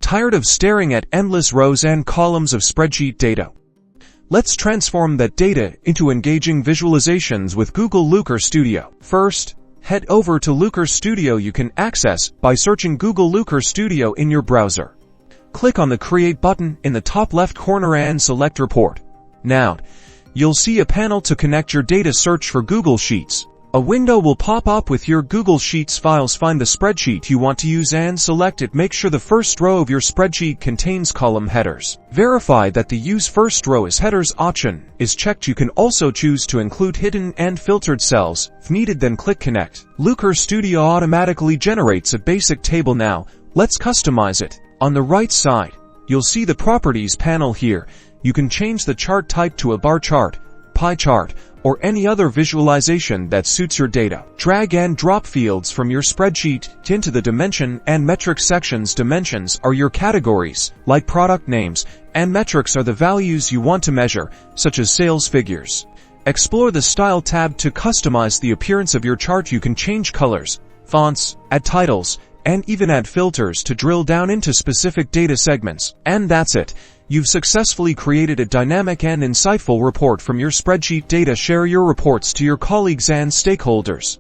Tired of staring at endless rows and columns of spreadsheet data? Let's transform that data into engaging visualizations with Google Looker Studio. First, head over to Looker Studio. You can access by searching Google Looker Studio in your browser. Click on the Create button in the top left corner and select Report. Now, you'll see a panel to connect your data. Search for Google Sheets. A window will pop up with your Google Sheets files. Find the spreadsheet you want to use and select it. Make sure the first row of your spreadsheet contains column headers. Verify that the Use First Row as Headers option is checked. You can also choose to include hidden and filtered cells if needed, then click Connect. Looker Studio automatically generates a basic table. Now, let's customize it. On the right side, you'll see the Properties panel here. You can change the chart type to a bar chart, pie chart, or any other visualization that suits your data. Drag and drop fields from your spreadsheet into the Dimension and Metrics sections. Dimensions are your categories, like product names, and metrics are the values you want to measure, such as sales figures. Explore the Style tab to customize the appearance of your chart. You can change colors, fonts, add titles, and even add filters to drill down into specific data segments. And that's it. You've successfully created a dynamic and insightful report from your spreadsheet data. Share your reports to your colleagues and stakeholders.